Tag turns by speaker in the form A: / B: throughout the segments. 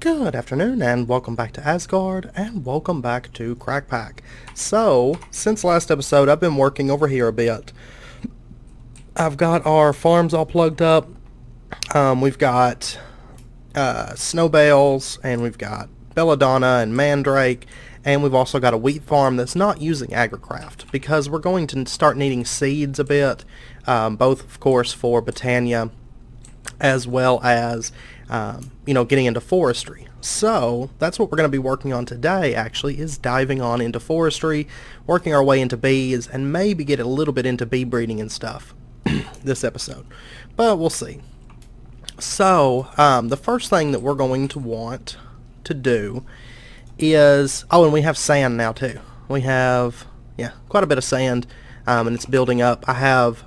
A: Good afternoon and welcome back to Asgard and welcome back to Crackpack. So, since last episode I've been working over here a bit. I've got our farms all plugged up. We've got snow bales and we've got belladonna and mandrake, and we've also got a wheat farm that's not using agricraft because we're going to start needing seeds a bit, both of course for Botania as well as getting into forestry. So that's what we're going to be working on today, actually, is diving on into forestry, working our way into bees, and maybe get a little bit into bee breeding and stuff this episode. But we'll see. So the first thing that we're going to want to do is... Oh, and we have sand now too. We have, quite a bit of sand, and it's building up. I have...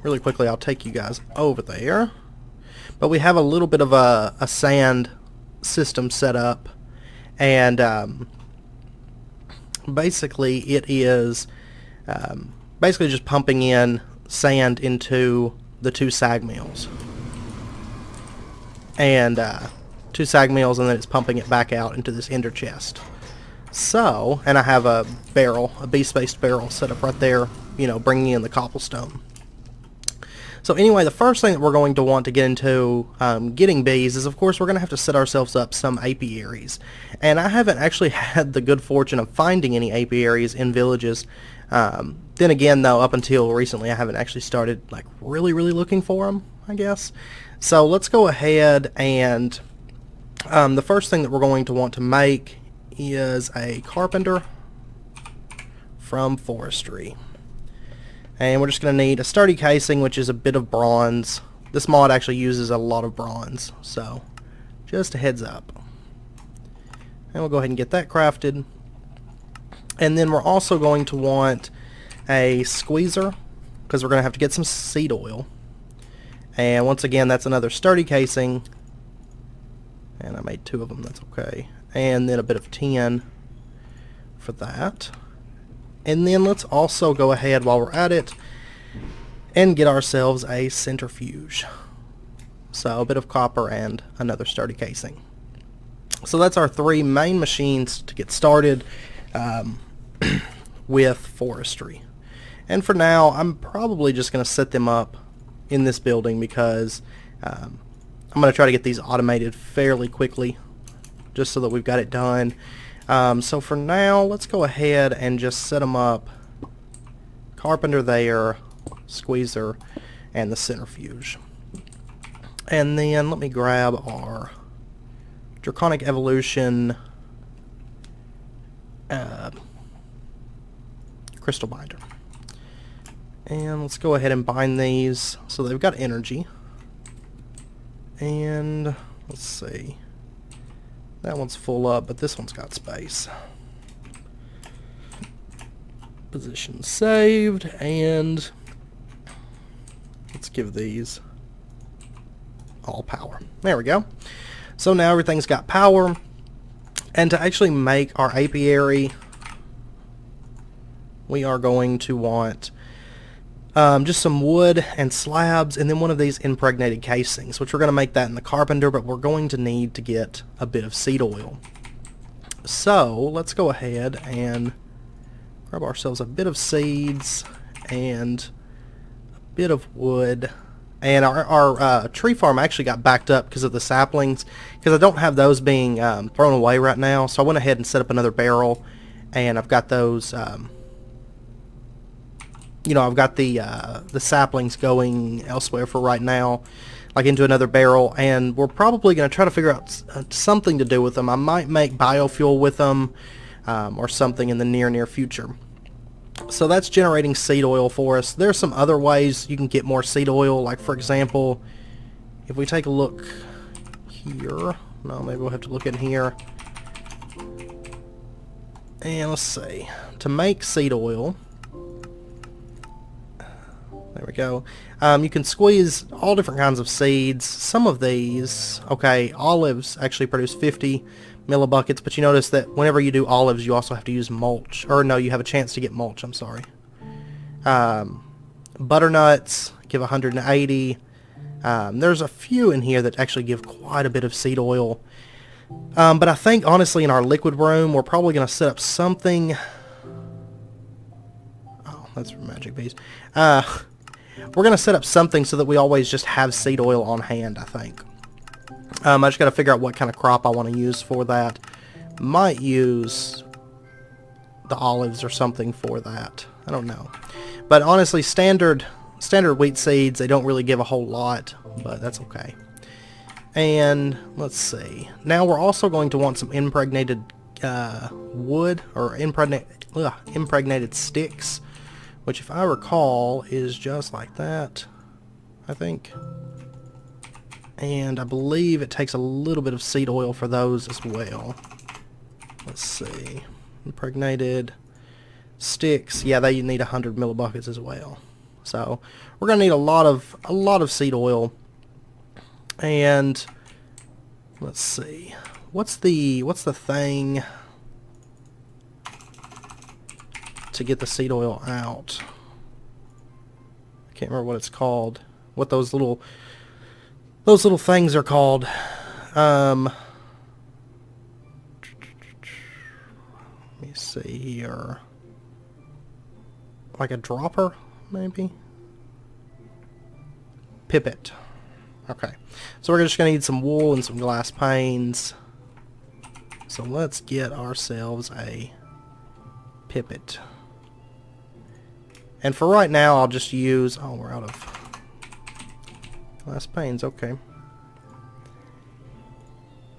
A: really quickly, I'll take you guys over there. But we have a little bit of a sand system set up, and basically it is basically just pumping in sand into the two sag mills. And two sag mills, and then it's pumping it back out into this ender chest. So, and I have a barrel, a bee-spaced barrel set up right there, bringing in the cobblestone. So anyway, the first thing that we're going to want to get into getting bees is, of course, we're going to have to set ourselves up some apiaries. And I haven't actually had the good fortune of finding any apiaries in villages. Then again, though, up until recently, I haven't actually started really looking for them, I guess. So let's go ahead and the first thing that we're going to want to make is a carpenter from forestry. And we're just going to need a sturdy casing, which is a bit of bronze. This mod actually uses a lot of bronze, so just a heads up. And we'll go ahead and get that crafted. And then we're also going to want a squeezer, because we're going to have to get some seed oil. And once again, that's another sturdy casing. And I made 2 of them, that's okay. And then a bit of tin for that. And then let's also go ahead while we're at it and get ourselves a centrifuge. So a bit of copper and another sturdy casing. So that's our 3 main machines to get started with forestry. And for now, I'm probably just going to set them up in this building because I'm going to try to get these automated fairly quickly just so that we've got it done. So for now, let's go ahead and just set them up. Carpenter there, squeezer, and the centrifuge. And then let me grab our Draconic Evolution crystal binder. And let's go ahead and bind these so they've got energy. And let's see. That one's full up, but this one's got space. Position saved, and let's give these all power. There we go. So now everything's got power, and to actually make our apiary, we are going to want just some wood and slabs, and then one of these impregnated casings, which we're going to make that in the carpenter, but we're going to need to get a bit of seed oil. So let's go ahead and grab ourselves a bit of seeds and a bit of wood. And our tree farm actually got backed up because of the saplings, because I don't have those being thrown away right now. So I went ahead and set up another barrel, and I've got those... I've got the saplings going elsewhere for right now, like into another barrel, and we're probably going to try to figure out something to do with them. I might make biofuel with them or something in the near future. So that's generating seed oil for us. There's some other ways you can get more seed oil, like for example, if we take a look here, no, maybe we'll have to look in here, and let's see, to make seed oil, there we go. You can squeeze all different kinds of seeds. Some of these, okay, olives actually produce 50 millibuckets, but you notice that whenever you do olives, you also have to use mulch. Or no, you have a chance to get mulch, I'm sorry. Butternuts give 180. There's a few in here that actually give quite a bit of seed oil. But I think, honestly, in our liquid room, we're probably going to set up something... Oh, that's from Magic Bees. We're going to set up something so that we always just have seed oil on hand, I think. I just got to figure out what kind of crop I want to use for that. Might use the olives or something for that. I don't know. But honestly, standard wheat seeds, they don't really give a whole lot, but that's okay. And let's see. Now we're also going to want some impregnated wood, or impregnated sticks, which, if I recall, is just like that, I think. And I believe it takes a little bit of seed oil for those as well. Let's see. Impregnated sticks. Yeah, they need 100 millibuckets as well. So we're gonna need a lot of seed oil. And let's see. What's the thing to get the seed oil out? I can't remember what it's called. What those little things are called. Let me see here. Like a dropper, maybe? Pipet. Okay. So we're just going to need some wool and some glass panes. So let's get ourselves a pipet. And for right now, I'll just use... Oh, we're out of glass panes. Okay.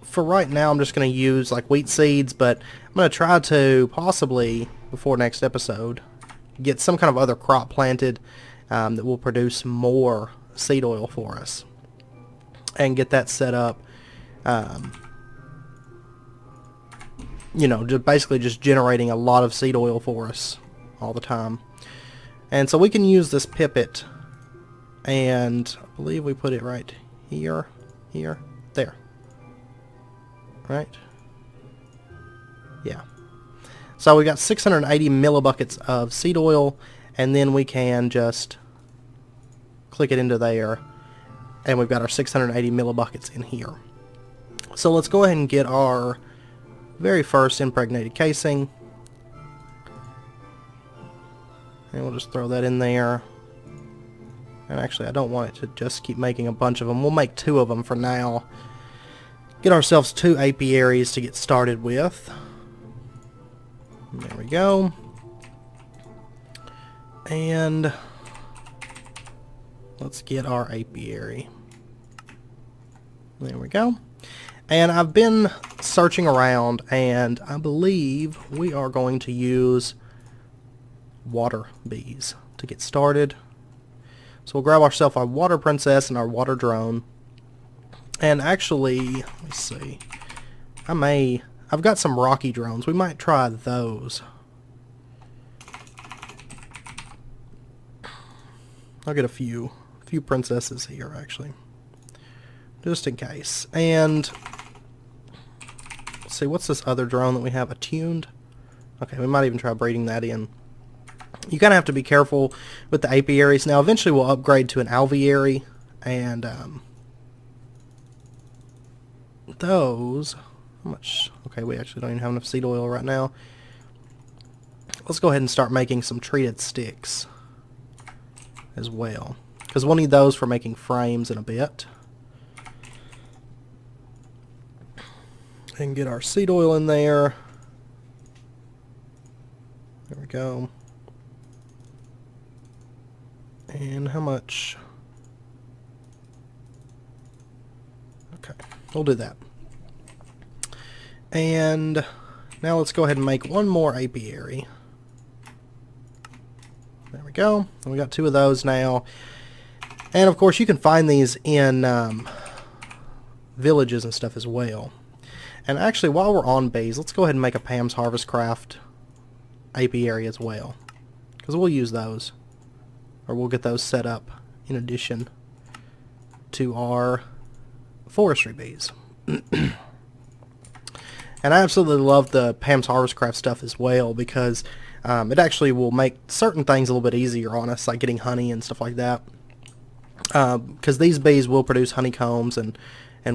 A: For right now, I'm just going to use like wheat seeds, but I'm going to try to possibly, before next episode, get some kind of other crop planted that will produce more seed oil for us, and get that set up. You know, just basically just generating a lot of seed oil for us all the time. And so we can use this pipet, and I believe we put it right here, there. Right? Yeah. So we got 680 millibuckets of seed oil, and then we can just click it into there, and we've got our 680 millibuckets in here. So let's go ahead and get our very first impregnated casing, and we'll just throw that in there. And actually, I don't want it to just keep making a bunch of them. We'll make 2 of them for now. Get ourselves 2 apiaries to get started with. There we go. And let's get our apiary. There we go. And I've been searching around, and I believe we are going to use water bees to get started. So we'll grab ourselves our water princess and our water drone. And actually, let me see. I've got some rocky drones. We might try those. I'll get a few princesses here, actually, just in case. And let's see, what's this other drone that we have? Attuned? Okay, we might even try breeding that in. You kind of have to be careful with the apiaries. Now, eventually we'll upgrade to an alveary, and those... How much? Okay, we actually don't even have enough seed oil right now. Let's go ahead and start making some treated sticks as well, because we'll need those for making frames in a bit. And get our seed oil in there. There we go. And how much? Okay, we'll do that. And now let's go ahead and make one more apiary. There we go. And we got 2 of those now. And of course you can find these in villages and stuff as well. And actually, while we're on bees, let's go ahead and make a Pam's Harvest Craft apiary as well, because we'll use those, or we'll get those set up in addition to our forestry bees. And I absolutely love the Pam's Harvest Craft stuff as well, because it actually will make certain things a little bit easier on us, like getting honey and stuff like that. because these bees will produce honeycombs and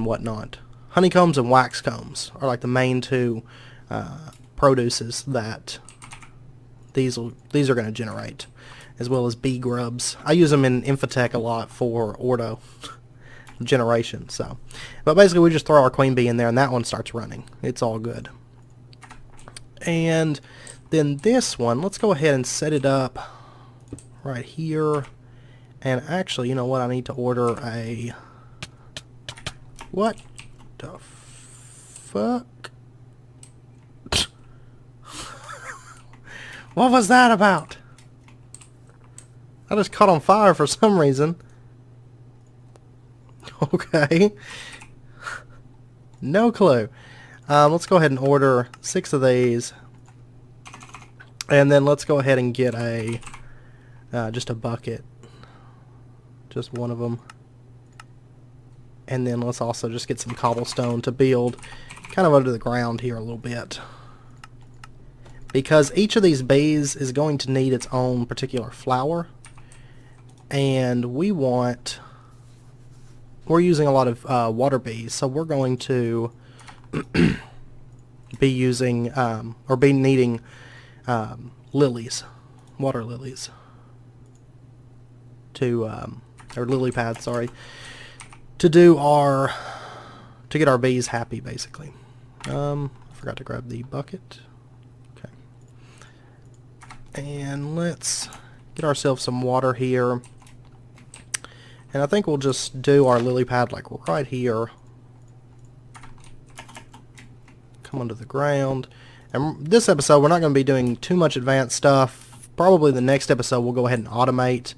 A: whatnot. Honeycombs and wax combs are like the main two produces that these are going to generate, as well as bee grubs. I use them in Infotech a lot for ordo generation. So, but basically we just throw our queen bee in there and that one starts running. It's all good. And then this one, let's go ahead and set it up right here. And actually, you know what? I need to order a... What the fuck? What was that about? I just caught on fire for some reason. Okay. No clue. Let's go ahead and order 6 of these. And then let's go ahead and get a just a bucket. Just one of them. And then let's also just get some cobblestone to build kind of under the ground here a little bit. Because each of these bees is going to need its own particular flower. And we're using a lot of water bees, so we're going to be using, or be needing lilies, water lilies, to, or lily pads, sorry, to do our, to get our bees happy, basically. I forgot to grab the bucket. Okay. And let's get ourselves some water here. And I think we'll just do our lily pad like right here. Come onto the ground. And this episode we're not going to be doing too much advanced stuff. Probably the next episode we'll go ahead and automate,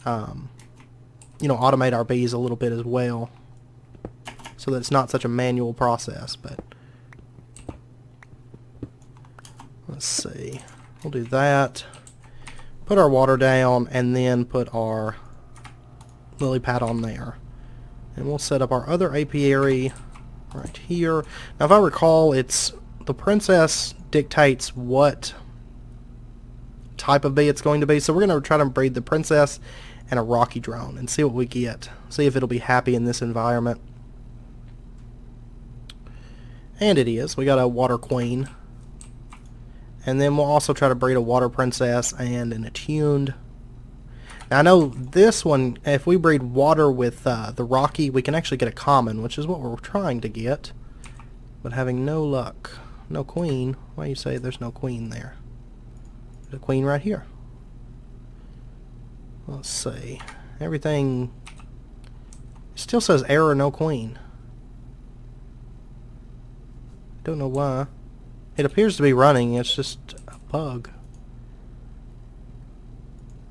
A: automate our bees a little bit as well. So that it's not such a manual process. But let's see. We'll do that. Put our water down and then put our lily pad on there. And we'll set up our other apiary right here. Now if I recall, it's the princess dictates what type of bee it's going to be. So we're going to try to breed the princess and a rocky drone and see what we get. See if it'll be happy in this environment. And it is. We got a water queen. And then we'll also try to breed a water princess and an attuned. Now I know this one, if we breed water with the rocky, we can actually get a common, which is what we're trying to get. But having no luck. No queen. Why do you say there's no queen there? There's a queen right here. Let's see. Everything still says error, no queen. Don't know why. It appears to be running, it's just a bug.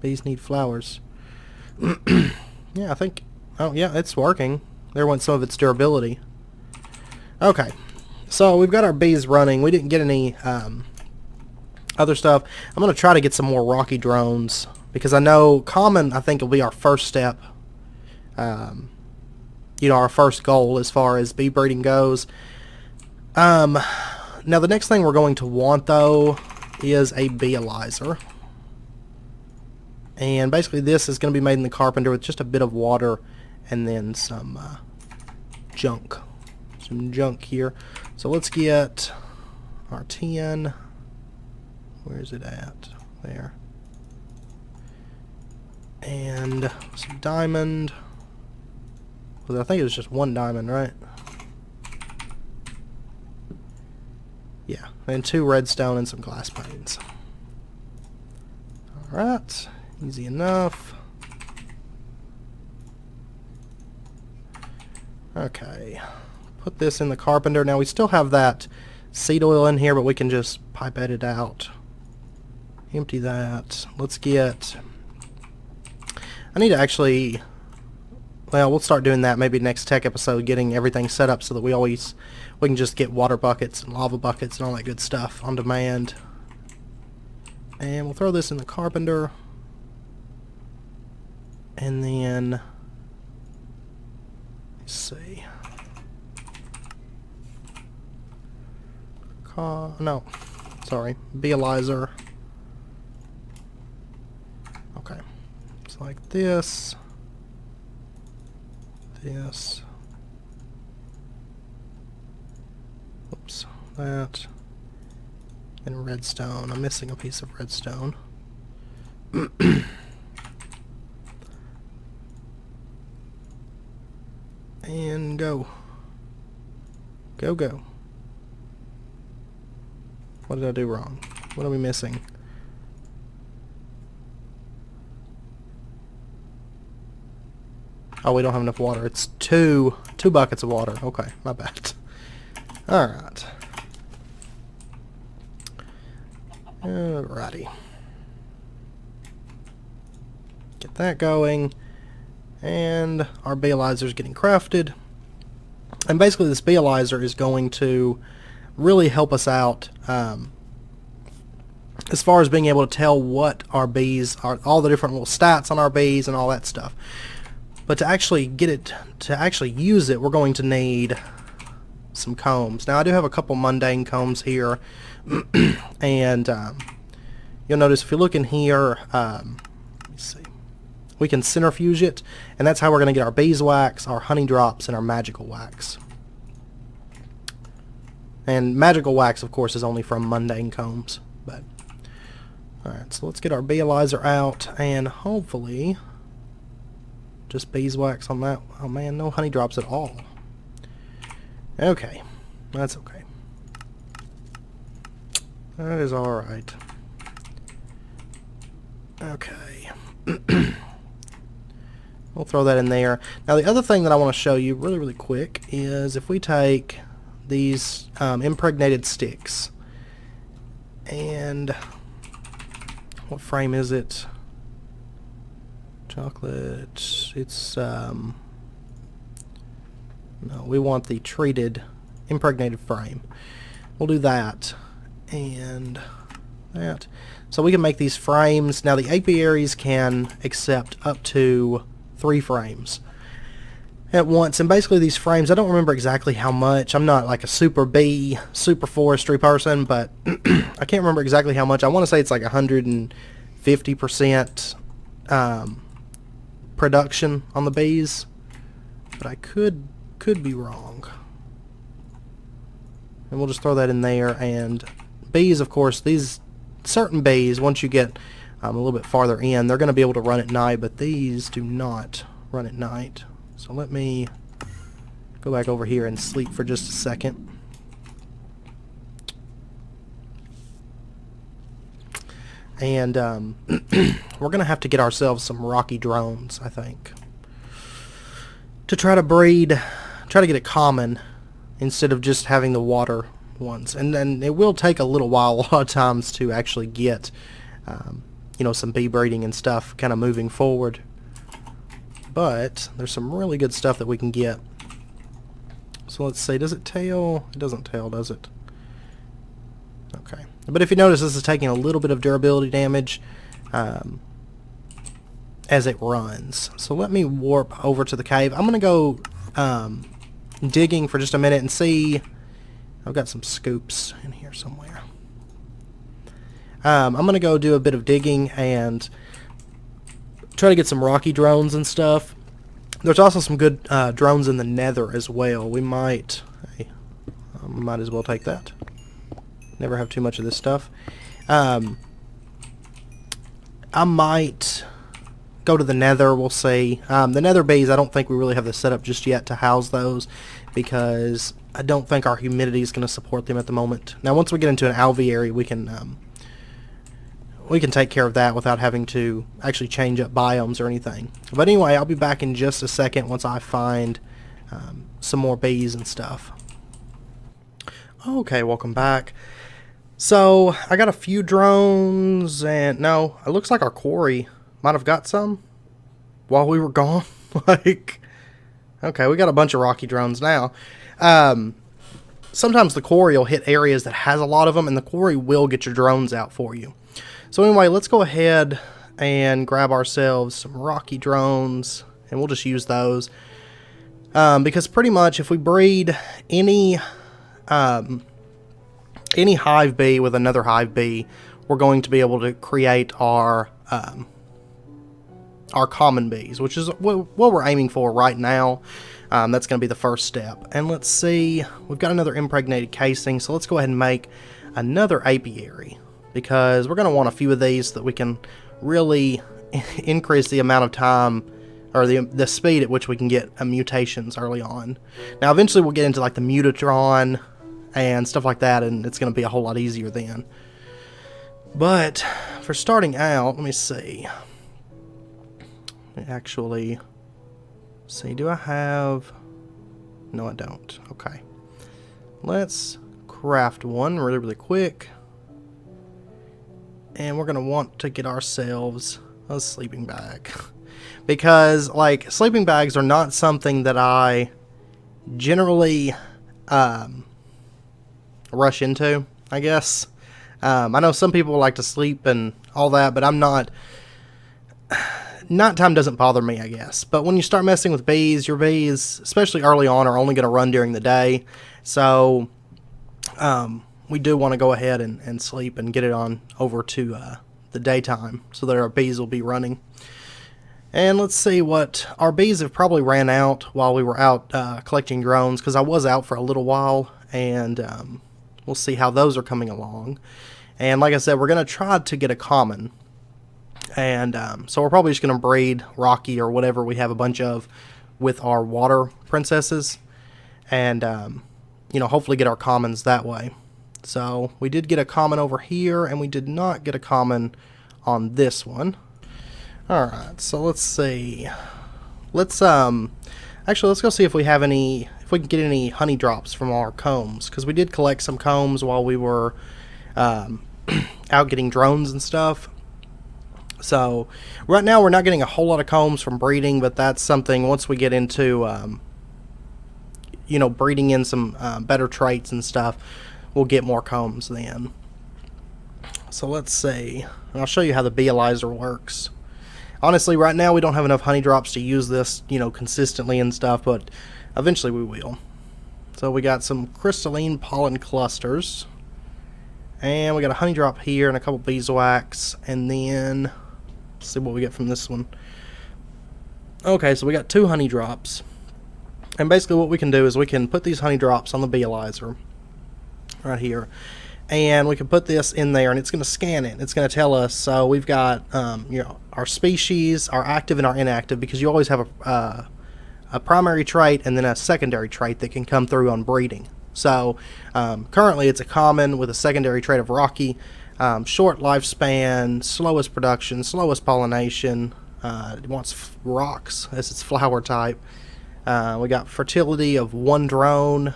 A: Bees need flowers. Yeah, I think... Oh, yeah, it's working. There went some of its durability. Okay. So, we've got our bees running. We didn't get any other stuff. I'm going to try to get some more rocky drones. Because I know common, I think, will be our first step. Our first goal as far as bee breeding goes. Now, the next thing we're going to want, though, is a beealyzer. And basically this is going to be made in the carpenter with just a bit of water and then some junk. Some junk here. So let's get our tin. Where is it at? There. And some diamond. Well, I think it was just one diamond, right? Yeah, and 2 redstone and some glass panes. Alright. Easy enough. Okay. Put this in the carpenter. Now we still have that seed oil in here, but we can just pipette it out. Empty that. Let's get... I need to actually... Well, we'll start doing that maybe next tech episode, getting everything set up so that we can just get water buckets and lava buckets and all that good stuff on demand. And we'll throw this in the carpenter. And then, let's see. No, sorry, beealyzer. Okay, it's like this. this. Oops, that. And redstone. I'm missing a piece of redstone. And go. Go, go. What did I do wrong? What are we missing? Oh, we don't have enough water. It's two buckets of water. Okay, my bad. Alright. Alrighty. Get that going. And our Baelizer is getting crafted. And basically this Baelizer is going to really help us out as far as being able to tell what our bees are, all the different little stats on our bees and all that stuff. But to actually get it, to actually use it, we're going to need some combs. Now I do have a couple mundane combs here, and you'll notice if you look in here, let me see, we can centrifuge it, and that's how we're going to get our beeswax, our honey drops, and our magical wax. And magical wax, of course, is only from mundane combs. But alright, so let's get our Baelizer out, and hopefully just beeswax on that. Oh man, no honey drops at all. Okay, that's okay. That is alright. Okay. We'll throw that in there. Now the other thing that I want to show you really, really quick is if we take these impregnated sticks, and what frame is it? Chocolate. It's no, we want the treated impregnated frame. We'll do that and that. So we can make these frames. Now the apiaries can accept up to 3 frames at once, and basically these frames, I don't remember exactly how much. I'm not like a super forestry person, but I can't remember exactly how much. I want to say it's like 150% production on the bees, but I could be wrong. And we'll just throw that in there. And bees, of course, these certain bees, once you get a little bit farther in, they're going to be able to run at night, but these do not run at night. So let me go back over here and sleep for just a second. And we're going to have to get ourselves some rocky drones, I think, to try to breed, try to get it common instead of just having the water ones. And then it will take a little while, a lot of times, to actually get you know, some bee breeding and stuff kind of moving forward. But there's some really good stuff that we can get. So let's see, does it tail? It doesn't tail, does it? Okay. But if you notice, this is taking a little bit of durability damage as it runs. So let me warp over to the cave. I'm going to go digging for just a minute and see. I've got some scoops in here somewhere. I'm going to go do a bit of digging and try to get some rocky drones and stuff. There's also some good drones in the nether as well. We might as well take that. Never have too much of this stuff. I might go to the nether, we'll see. The nether bees, I don't think we really have the setup just yet to house those, because I don't think our humidity is going to support them at the moment. Now once we get into an alveary, we can take care of that without having to actually change up biomes or anything. But anyway, I'll be back in just a second once I find some more bees and stuff. Okay, welcome back. So I got a few drones, and no, it looks like our quarry might have got some while we were gone. Like, okay, we got a bunch of rocky drones now. Sometimes the quarry will hit areas that has a lot of them, and the quarry will get your drones out for you. So anyway, let's go ahead and grab ourselves some rocky drones, and we'll just use those. Because pretty much if we breed any hive bee with another hive bee, we're going to be able to create our common bees, which is what we're aiming for right now. That's going to be the first step. And let's see, we've got another impregnated casing, so let's go ahead and make another apiary, because we're going to want a few of these so that we can really increase the amount of time, or the speed at which we can get mutations early on. Now eventually we'll get into like the mutatron and stuff like that, and it's going to be a whole lot easier then. But for starting out, let me see. Actually, see, do I have... No, I don't. Okay. Let's craft one really quick. And we're going to want to get ourselves a sleeping bag. Because, like, sleeping bags are not something that I generally rush into, I guess. I know some people like to sleep and all that, but I'm not... Nighttime doesn't bother me, I guess. But when you start messing with bees, your bees, especially early on, are only going to run during the day. So, we do want to go ahead and sleep and get it on over to the daytime so that our bees will be running. And let's see what... Our bees have probably ran out while we were out collecting drones, because I was out for a little while, and we'll see how those are coming along. And like I said, we're going to try to get a common. And so we're probably just going to breed Rocky or whatever we have a bunch of with our water princesses. And, you know, hopefully get our commons that way. So we did get a common over here, and we did not get a common on this one. Alright, so let's see. Actually, let's go see if we have any, if we can get any honey drops from our combs. Because we did collect some combs while we were out getting drones and stuff. So, right now we're not getting a whole lot of combs from breeding, but that's something once we get into, you know, breeding in some better traits and stuff, we'll get more combs then. So let's see. And I'll show you how the beealyzer works. Honestly, right now we don't have enough honey drops to use this, you know, consistently and stuff, but eventually we will. So we got some crystalline pollen clusters. And we got a honey drop here and a couple beeswax, and then let's see what we get from this one. Okay, so we got 2 honey drops. And basically what we can do is we can put these honey drops on the beealyzer right here. And we can put this in there, and it's going to scan it. It's going to tell us, so we've got you know, our species, our active and our inactive, because you always have a primary trait and then a secondary trait that can come through on breeding. So currently it's a common with a secondary trait of Rocky, short lifespan, slowest production, slowest pollination. It wants rocks as its flower type. We got fertility of 1 drone,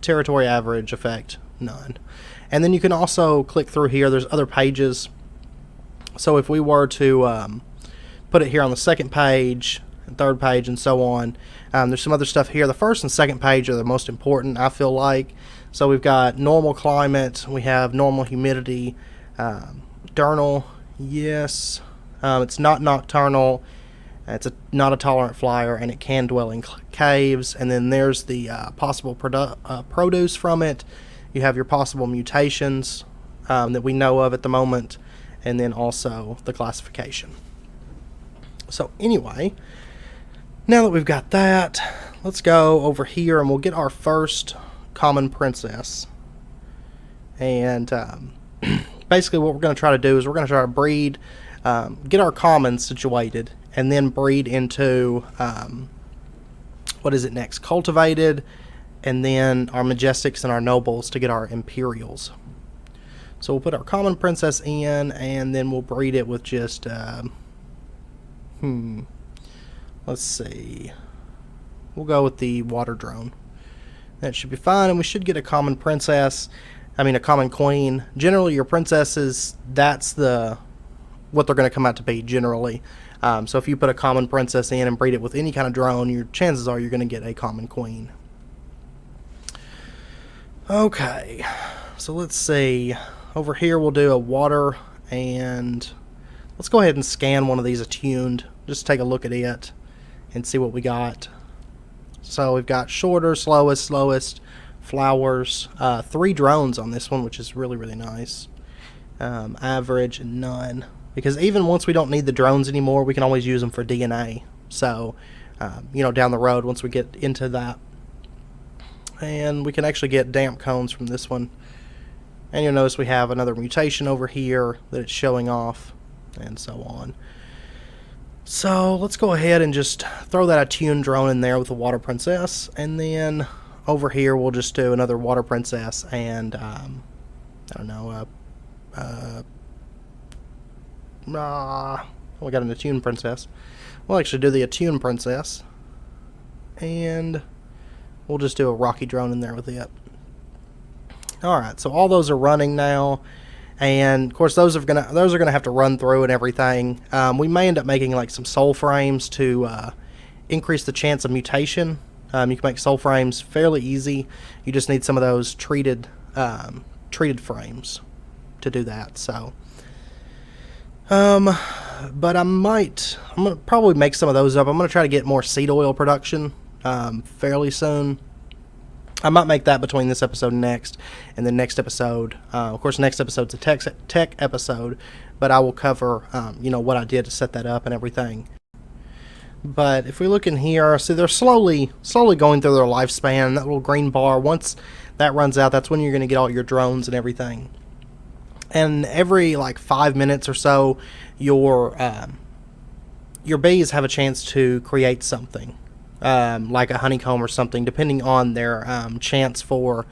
A: territory average effect, none. And then you can also click through here. There's other pages. So if we were to put it here on the second page, third page, and so on, there's some other stuff here. The first and second page are the most important, I feel like. So we've got normal climate, we have normal humidity, diurnal, yes, it's not nocturnal, it's not a tolerant flyer, and it can dwell in caves. And then there's the possible produce from it. You have your possible mutations that we know of at the moment, and then also the classification. So anyway, now that we've got that, let's go over here and we'll get our first common princess. And basically what we're going to try to do is we're going to try to breed, get our commons situated, and then breed into, what is it next? Cultivated, and then our majestics and our nobles to get our imperials. So we'll put our common princess in, and then we'll breed it with just, let's see. We'll go with the water drone. That should be fine, and we should get a common princess. I mean, a common queen. Generally, your princesses, that's what they're going to come out to be, generally. So if you put a common princess in and breed it with any kind of drone, your chances are you're going to get a common queen. Okay, so let's see. Over here, we'll do a water, and let's go ahead and scan one of these attuned. Just take a look at it and see what we got. So we've got shorter, slowest, flowers. 3 drones on this one, which is really, really nice. Average, none. Because even once we don't need the drones anymore, we can always use them for DNA. So down the road once we get into that. And we can actually get damp cones from this one. And you'll notice we have another mutation over here that it's showing off, and so on. So let's go ahead and just throw that attuned drone in there with the water princess, and then over here we'll just do another water princess and I don't know, we got an attuned princess. We'll actually do the attuned princess, and we'll just do a rocky drone in there with it. Alright, so all those are running now, and of course those are gonna have to run through and everything. We may end up making like some soul frames to increase the chance of mutation. You can make soul frames fairly easy. You just need some of those treated frames to do that. So, but I'm gonna probably make some of those up. I'm gonna try to get more seed oil production fairly soon. I might make that between this episode and next, and the next episode. Of course, next episode's a tech episode, but I will cover, what I did to set that up and everything. But if we look in here, see they're slowly going through their lifespan. That little green bar, once that runs out, that's when you're going to get all your drones and everything. And every like 5 minutes or so, your bees have a chance to create something. Like a honeycomb or something, depending on their chance for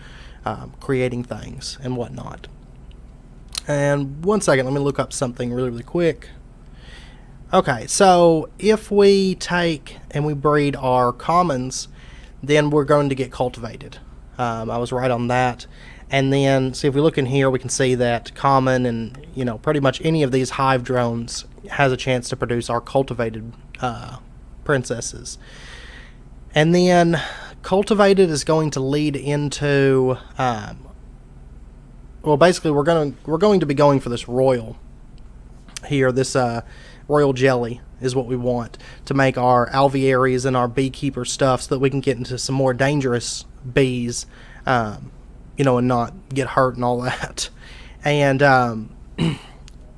A: creating things and whatnot. And one second, let me look up something really quick. Okay, so if we take and we breed our commons, then we're going to get cultivated. I was right on that. And then, see if we look in here, we can see that common and pretty much any of these hive drones has a chance to produce our cultivated princesses. And then cultivated is going to lead into basically we're going to be going for this royal here. This royal jelly is what we want to make our alvearies and our beekeeper stuff, so that we can get into some more dangerous bees, and not get hurt and all that. And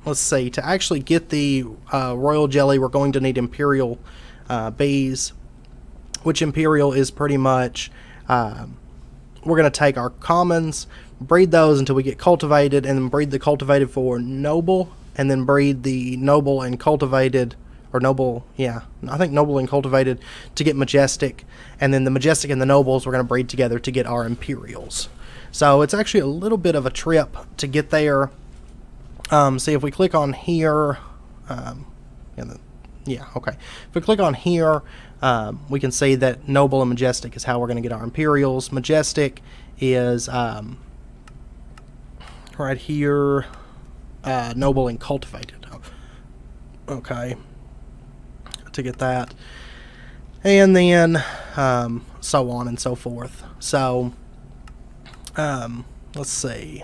A: let's see, to actually get the royal jelly, we're going to need imperial bees, which imperial is pretty much, we're going to take our commons, breed those until we get cultivated, and then breed the cultivated for noble, and then breed the noble and cultivated, or noble, yeah, I think noble and cultivated to get majestic, and then the majestic and the nobles we're going to breed together to get our imperials. So it's actually a little bit of a trip to get there. See if we click on here, okay. If we click on here, we can see that noble and majestic is how we're going to get our imperials. Majestic is right here, noble and cultivated. Okay, to get that, and then so on and so forth. So let's see.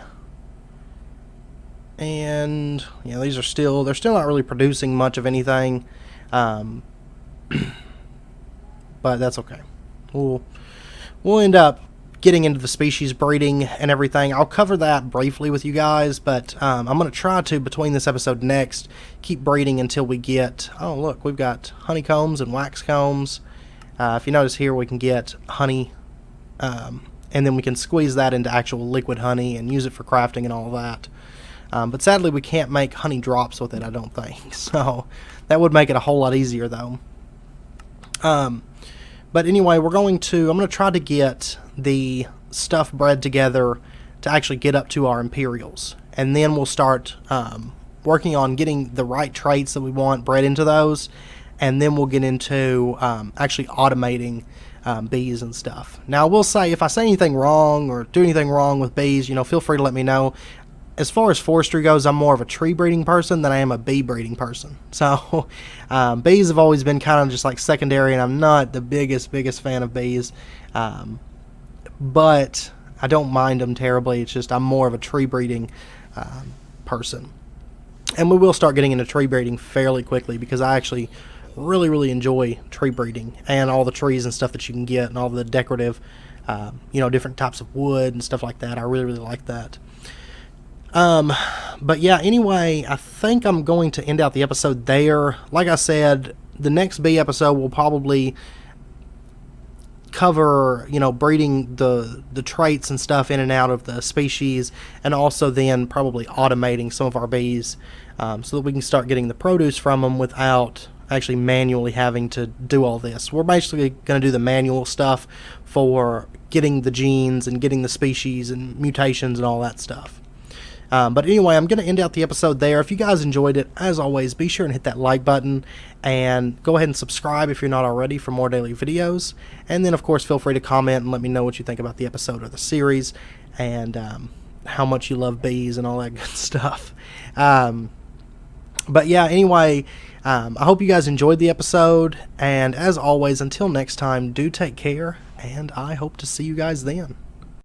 A: And these are they're still not really producing much of anything. But that's okay. We'll end up getting into the species breeding and everything. I'll cover that briefly with you guys, but I'm going to try to, between this episode and next, keep breeding until we get... Oh, look, we've got honeycombs and wax combs. If you notice here, we can get honey, and then we can squeeze that into actual liquid honey and use it for crafting and all of that. But sadly, we can't make honey drops with it, I don't think. So that would make it a whole lot easier, though. But anyway, I'm going to try to get the stuff bred together to actually get up to our imperials. And then we'll start working on getting the right traits that we want bred into those. And then we'll get into actually automating bees and stuff. Now, I will say, if I say anything wrong or do anything wrong with bees, feel free to let me know. As far as forestry goes, I'm more of a tree breeding person than I am a bee breeding person. So bees have always been kind of just like secondary, and I'm not the biggest fan of bees. But I don't mind them terribly. It's just I'm more of a tree breeding person. And we will start getting into tree breeding fairly quickly, because I actually really enjoy tree breeding and all the trees and stuff that you can get and all the decorative, different types of wood and stuff like that. I really like that. But yeah, anyway, I think I'm going to end out the episode there. Like I said, the next bee episode will probably cover, breeding the traits and stuff in and out of the species, and also then probably automating some of our bees, so that we can start getting the produce from them without actually manually having to do all this. We're basically going to do the manual stuff for getting the genes and getting the species and mutations and all that stuff. But anyway, I'm going to end out the episode there. If you guys enjoyed it, as always, be sure and hit that like button, and go ahead and subscribe if you're not already for more daily videos. And then, of course, feel free to comment and let me know what you think about the episode or the series, and how much you love bees and all that good stuff. But yeah, anyway, I hope you guys enjoyed the episode, and as always, until next time, do take care, and I hope to see you guys then.